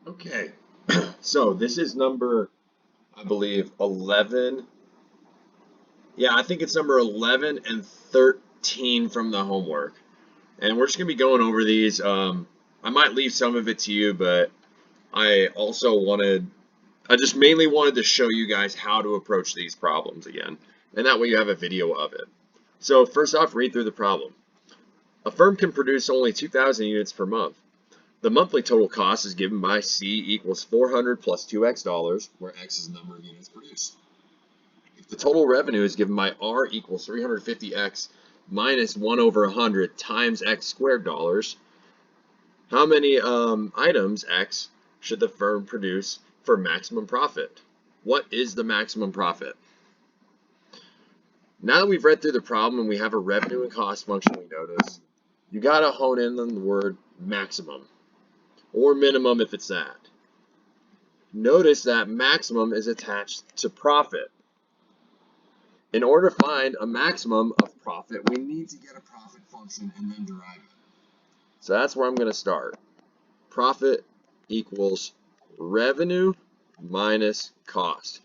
Okay, so this is number, I believe, 11. Yeah, I think it's number 11 and 13 from the homework. And we're just going to be going over these. I might leave some of it to you, but I also I just mainly wanted to show you guys how to approach these problems again. And that way you have a video of it. So first off, read through the problem. A firm can produce only 2,000 units per month. The monthly total cost is given by C equals 400 plus 2x dollars, where x is the number of units produced. If the total revenue is given by R equals 350x minus 1 over 100 times x squared dollars, how many items x should the firm produce for maximum profit? What is the maximum profit? Now that we've read through the problem and we have a revenue and cost function, we notice you got to hone in on the word maximum, or minimum if it's that. Notice that maximum is attached to profit. In order to find a maximum of profit, we need to get a profit function and then derive it. So that's where I'm going to start. Profit equals revenue minus cost.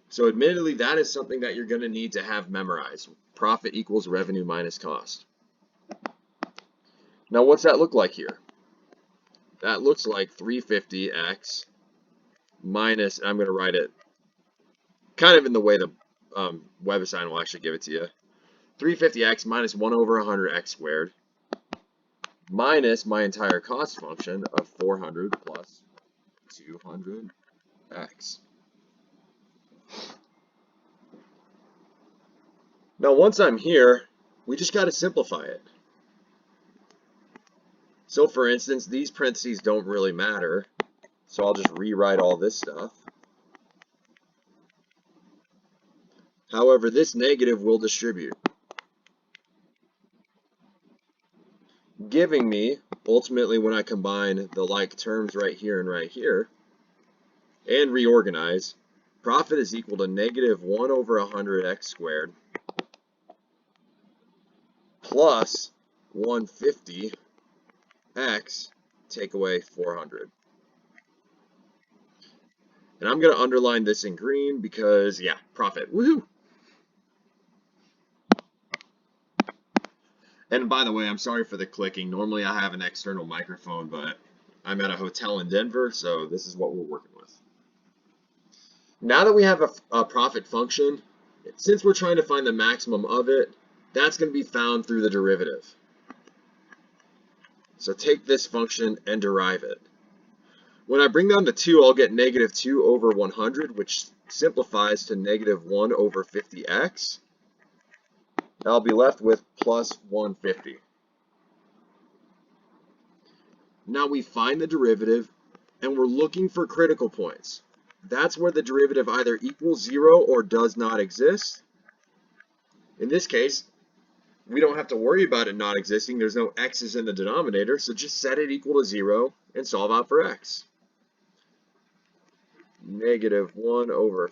So admittedly, that is something that you're going to need to have memorized. Profit equals revenue minus cost. Now, what's that look like here? That looks like 350x minus, I'm going to write it kind of in the way the web assign will actually give it to you. 350x minus 1 over 100x squared minus my entire cost function of 400 plus 200x. Now, once I'm here, we just got to simplify it. So, for instance, these parentheses don't really matter, so I'll just rewrite all this stuff. However, this negative will distribute, giving me, ultimately, when I combine the like terms right here and reorganize, profit is equal to negative 1 over 100x squared plus 150x take away 400. And I'm going to underline this in green because, yeah, profit. Woohoo! And by the way, I'm sorry for the clicking. Normally I have an external microphone, but I'm at a hotel in Denver, so this is what we're working with. Now that we have a profit function, since we're trying to find the maximum of it, that's going to be found through the derivative. So take this function and derive it. When I bring down to 2, I'll get negative 2 over 100, which simplifies to negative 1 over 50x. I'll be left with plus 150. Now we find the derivative, and we're looking for critical points. That's where the derivative either equals 0 or does not exist. In this case, we don't have to worry about it not existing. There's no x's in the denominator, so just set it equal to 0 and solve out for x. Negative 1 over,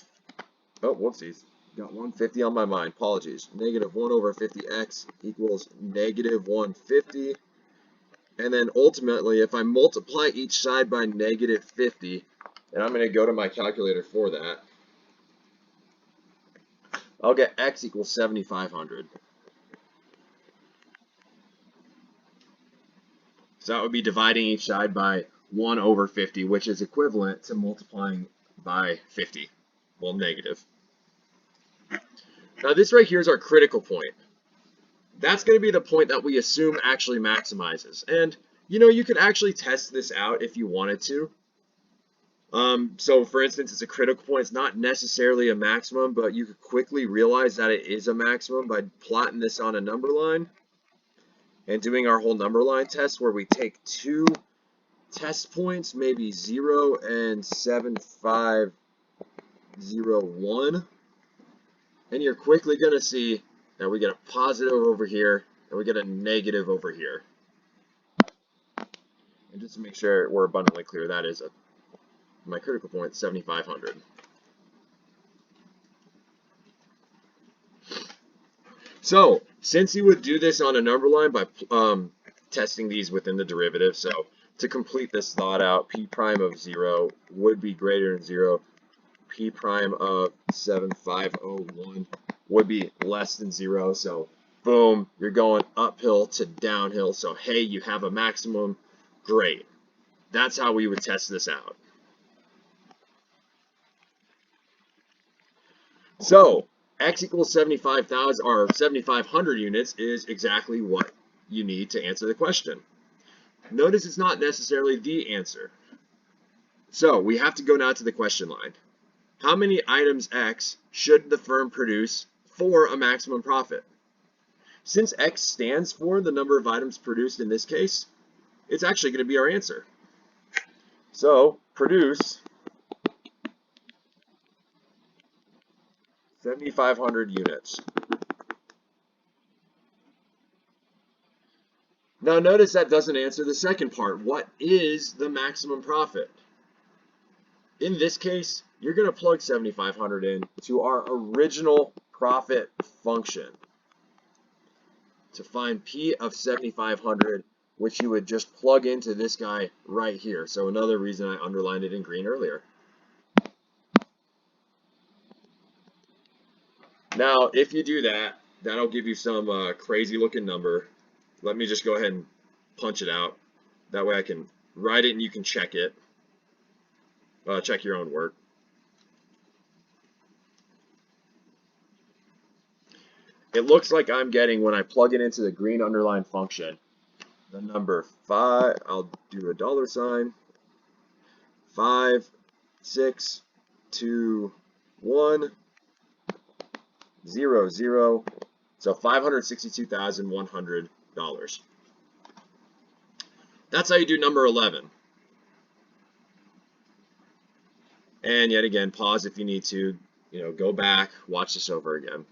oh, whoopsies, got 150 on my mind, apologies. Negative 1 over 50x equals negative 150. And then ultimately, if I multiply each side by negative 50, and I'm going to go to my calculator for that, I'll get x equals 7,500. So that would be dividing each side by 1 over 50, which is equivalent to multiplying by 50. Well, negative. Now this right here is our critical point. That's going to be the point that we assume actually maximizes. And, you know, you could actually test this out if you wanted to. So, for instance, it's a critical point. It's not necessarily a maximum, but you could quickly realize that it is a maximum by plotting this on a number line and doing our whole number line test where we take 2 test points, maybe 0 and 7,501. And you're quickly going to see that we get a positive over here and we get a negative over here. And just to make sure we're abundantly clear, that is my critical point, 7,500. So, since you would do this on a number line by testing these within the derivative, so to complete this thought out, P prime of 0 would be greater than 0. P prime of 7501 would be less than 0. So boom, you're going uphill to downhill. So hey, you have a maximum. Great. That's how we would test this out. So X equals 75,000 or 7,500 units is exactly what you need to answer the question. Notice it's not necessarily the answer. So we have to go now to the question line. How many items X should the firm produce for a maximum profit? Since X stands for the number of items produced in this case, it's actually going to be our answer. So produce 7,500 units. Now notice that doesn't answer the second part. What is the maximum profit? In this case, you're going to plug 7,500 in to our original profit function to find P of 7,500, which you would just plug into this guy right here. So another reason I underlined it in green earlier. Now, if you do that, that'll give you some crazy looking number. Let me just go ahead and punch it out. That way I can write it and you can check it. Check your own work. It looks like I'm getting, when I plug it into the green underlined function, the number 5, I'll do a dollar sign, 5, 6, 2, 1, 0, 0, so $562,100. That's how you do number 11. And yet again, pause if you need to, go back, watch this over again.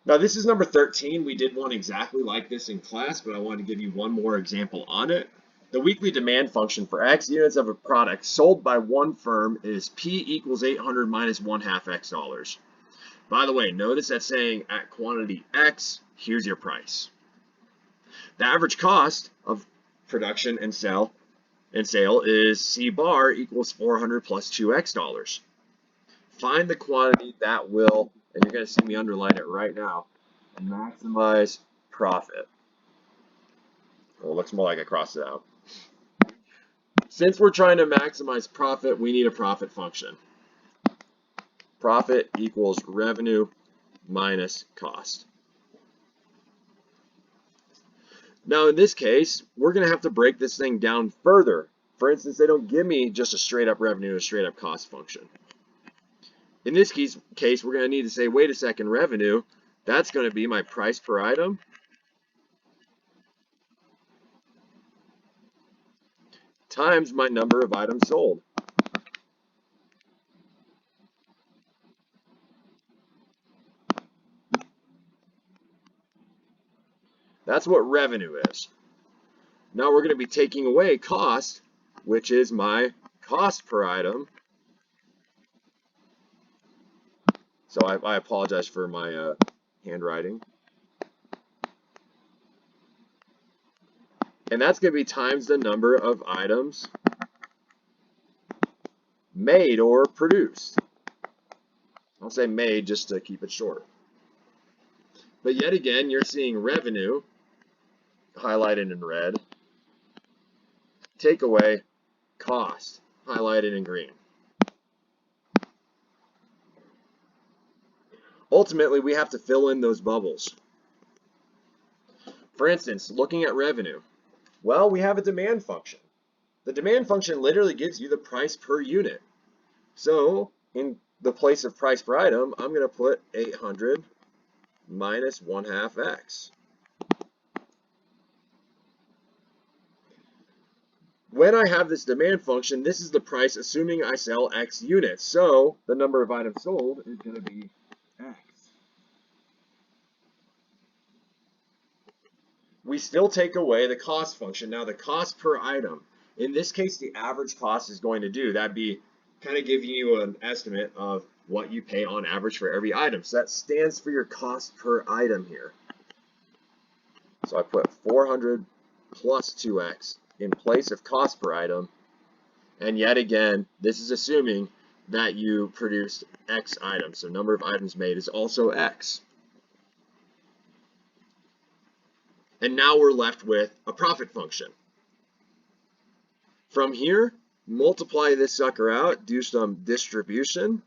Now this is number 13. We did one exactly like this in class, but I wanted to give you one more example on it. The weekly demand function for X units of a product sold by one firm is P equals 800 minus 1/2 X dollars. By the way, notice that's saying at quantity X, here's your price. The average cost of production and sale is C bar equals 400 plus 2X dollars. Find the quantity that will, and you're going to see me underline it right now, maximize profit. Well, it looks more like I crossed it out. Since we're trying to maximize profit, we need a profit function. Profit equals revenue minus cost. Now in this case, we're going to have to break this thing down further. For instance, they don't give me just a straight up revenue or straight up cost function. In this case, we're going to need to say, wait a second, revenue, that's going to be my price per item times my number of items sold. That's what revenue is. Now we're going to be taking away cost, which is my cost per item. So I apologize for my handwriting. And that's going to be times the number of items made or produced. I'll say made just to keep it short. But yet again, you're seeing revenue highlighted in red. Take away cost highlighted in green. Ultimately, we have to fill in those bubbles. For instance, looking at revenue. Well, we have a demand function. The demand function literally gives you the price per unit. So, in the place of price per item, I'm going to put 800 minus 1/2 X. When I have this demand function, this is the price assuming I sell X units. So, the number of items sold is going to be X. We still take away the cost function. Now the cost per item, in this case the average cost is going to do, that'd be kind of giving you an estimate of what you pay on average for every item. So that stands for your cost per item here. So I put 400 plus 2X in place of cost per item. And yet again, this is assuming that you produced X items. So number of items made is also X. And now we're left with a profit function. From here, multiply this sucker out, do some distribution.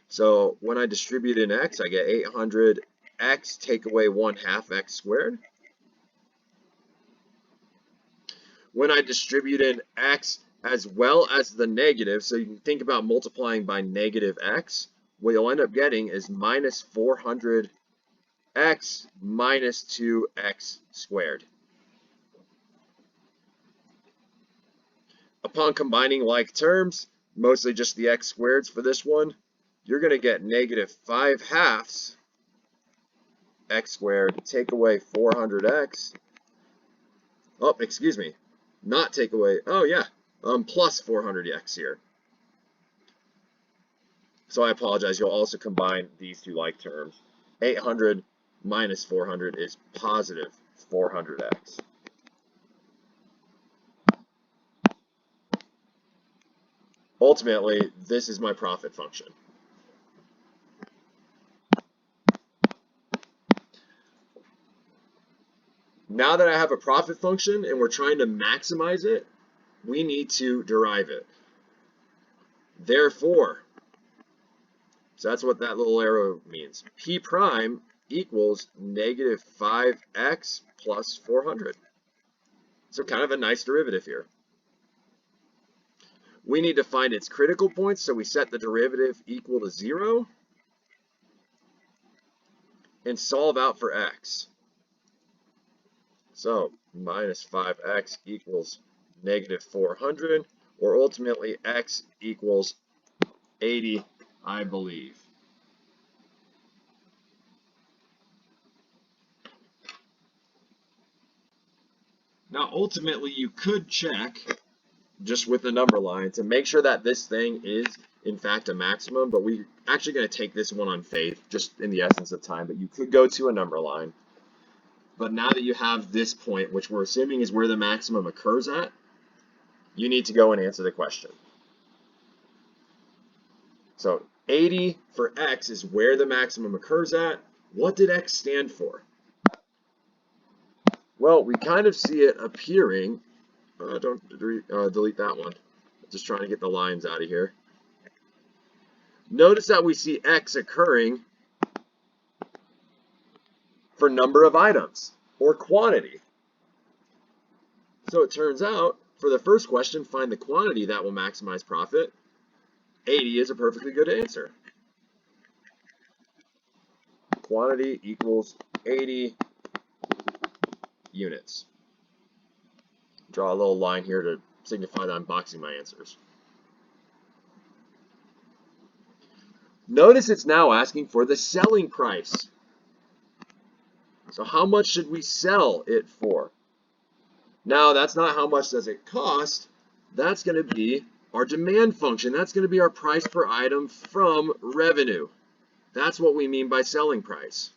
So when I distribute in X, I get 800X, take away 1/2 X squared. When I distribute in X as well as the negative, so you can think about multiplying by negative X, what you'll end up getting is minus 400X minus 2X squared. Upon combining like terms, mostly just the X squareds for this one, you're going to get negative 5/2 X squared, take away 400X. Oh, excuse me. Not take away. Oh, yeah. Plus 400X here. So I apologize. You'll also combine these two like terms. 800 minus 400 is positive 400X. Ultimately, this is my profit function. Now that I have a profit function and we're trying to maximize it, we need to derive it. Therefore, so that's what that little arrow means. P prime equals negative 5X plus 400. So kind of a nice derivative here. We need to find its critical points, so we set the derivative equal to 0 and solve out for X. So minus 5X equals negative 400, or ultimately X equals 80, I believe. Now, ultimately, you could check just with the number line to make sure that this thing is, in fact, a maximum, but we're actually going to take this one on faith, just in the essence of time, but you could go to a number line. But now that you have this point, which we're assuming is where the maximum occurs at, you need to go and answer the question. So 80 for X is where the maximum occurs at. What did X stand for? Well, we kind of see it appearing. Don't delete that one. Just trying to get the lines out of here. Notice that we see X occurring for number of items or quantity. So it turns out, for the first question, find the quantity that will maximize profit. 80 is a perfectly good answer. Quantity equals 80 units. Draw a little line here to signify that I'm boxing my answers. Notice it's now asking for the selling price. So how much should we sell it for? Now, that's not how much does it cost. That's going to be our demand function. That's going to be our price per item from revenue. That's what we mean by selling price.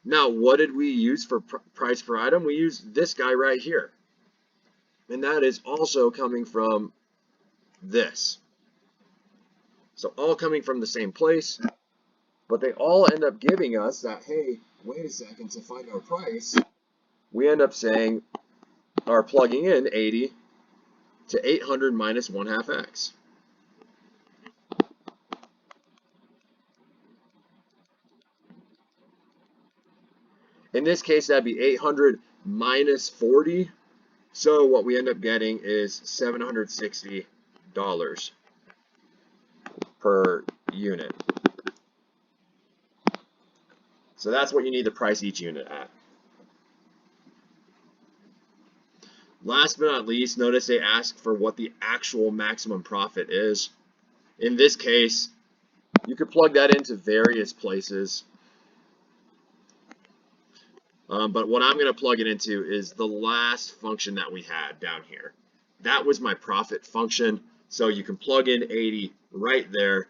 Now, what did we use for price per item? We used this guy right here. And that is also coming from this. So all coming from the same place, but they all end up giving us that, hey, wait a second, to find our price, we end up saying, or plugging in 80 to 800 minus 1/2 X. In this case, that'd be 800 minus 40. So what we end up getting is $760 per unit. So that's what you need to price each unit at. Last but not least, notice they ask for what the actual maximum profit is. In this case, you could plug that into various places. But what I'm going to plug it into is the last function that we had down here. That was my profit function. So you can plug in 80 right there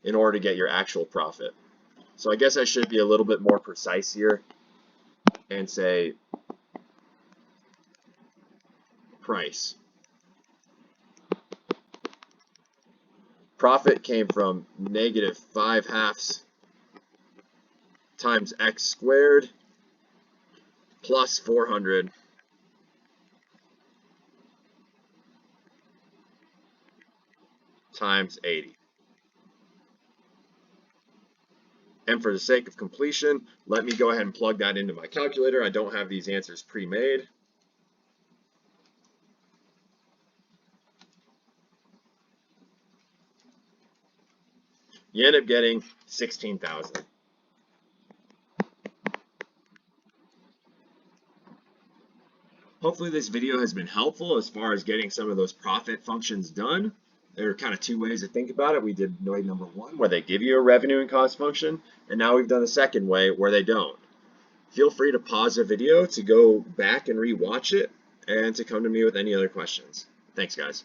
in order to get your actual profit. So I guess I should be a little bit more precise here and say price. Profit came from negative 5/2 times x squared plus 400 times 80. And for the sake of completion, let me go ahead and plug that into my calculator. I don't have these answers pre-made. You end up getting 16,000. Hopefully this video has been helpful as far as getting some of those profit functions done. There are kind of two ways to think about it. We did way number one, where they give you a revenue and cost function, and now we've done the second way where they don't. Feel free to pause the video to go back and re-watch it and to come to me with any other questions. Thanks, guys.